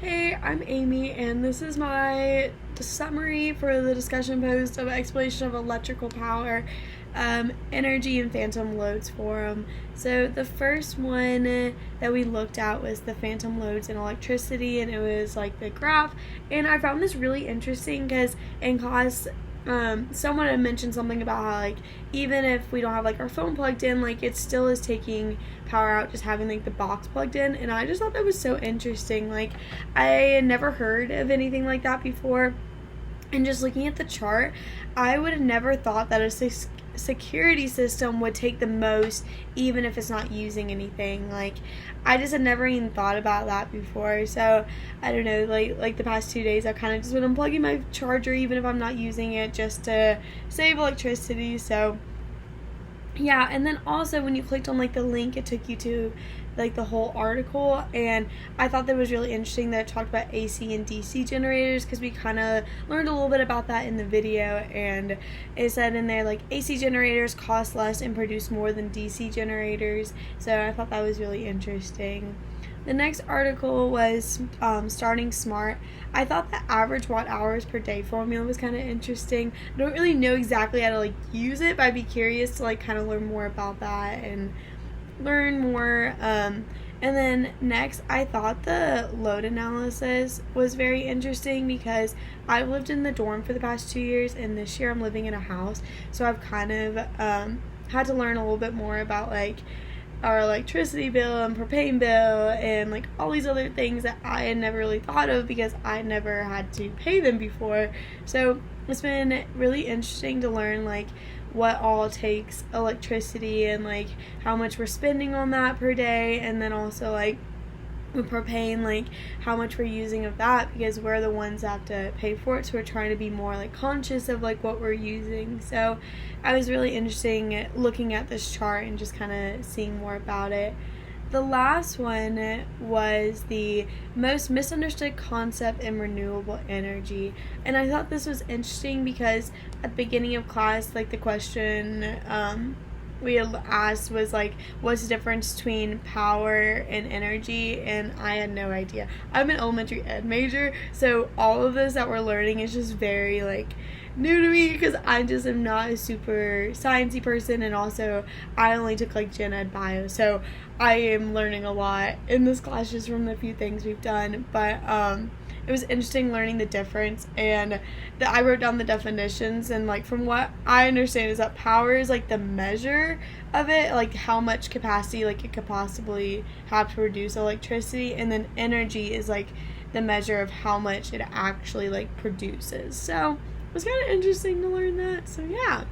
Hey, I'm Amy, and this is my summary for the discussion post of exploration of electrical power, energy, and phantom loads forum. So the first one that we looked at was the phantom loads in electricity, and it was like the graph. And I found this really interesting because in class, someone had mentioned something about how like even if we don't have like our phone plugged in, like it still is taking power out just having like the box plugged in, and I just thought that was so interesting. Like I had never heard of anything like that before, and just looking at the chart, I would have never thought that a security system would take the most even if it's not using anything. Like I just had never even thought about that before. So I don't know, like the past 2 days I've kind of just been unplugging my charger even if I'm not using it just to save electricity. So yeah, and then also when you clicked on like the link, it took you to like the whole article, and I thought that was really interesting that it talked about AC and DC generators because we kind of learned a little bit about that in the video, and it said in there like AC generators cost less and produce more than DC generators. So I thought that was really interesting. The next article was Starting Smart. I thought the average watt hours per day formula was kind of interesting. I don't really know exactly how to like use it, but I'd be curious to like kind of learn more about that and learn more. And then next, I thought the load analysis was very interesting because I've lived in the dorm for the past 2 years, and this year I'm living in a house, so I've kind of had to learn a little bit more about like our electricity bill and propane bill and like all these other things that I had never really thought of because I never had to pay them before. So it's been really interesting to learn like what all takes electricity and like how much we're spending on that per day, and then also like with propane, like how much we're using of that because we're the ones that have to pay for it, so we're trying to be more like conscious of like what we're using. So I was really interesting looking at this chart and just kind of seeing more about it. The last one was the most misunderstood concept in renewable energy, and I thought this was interesting because at the beginning of class, like the question we had asked was like, what's the difference between power and energy, and I had no idea. I'm an elementary ed major, so all of this that we're learning is just very like new to me because I just am not a super sciencey person, and also I only took like gen ed bio, so I am learning a lot in this class just from the few things we've done. But it was interesting learning the difference, and I wrote down the definitions, and like from what I understand is that power is like the measure of it, like how much capacity like it could possibly have to produce electricity, and then energy is like the measure of how much it actually like produces. So it was kind of interesting to learn that. So yeah.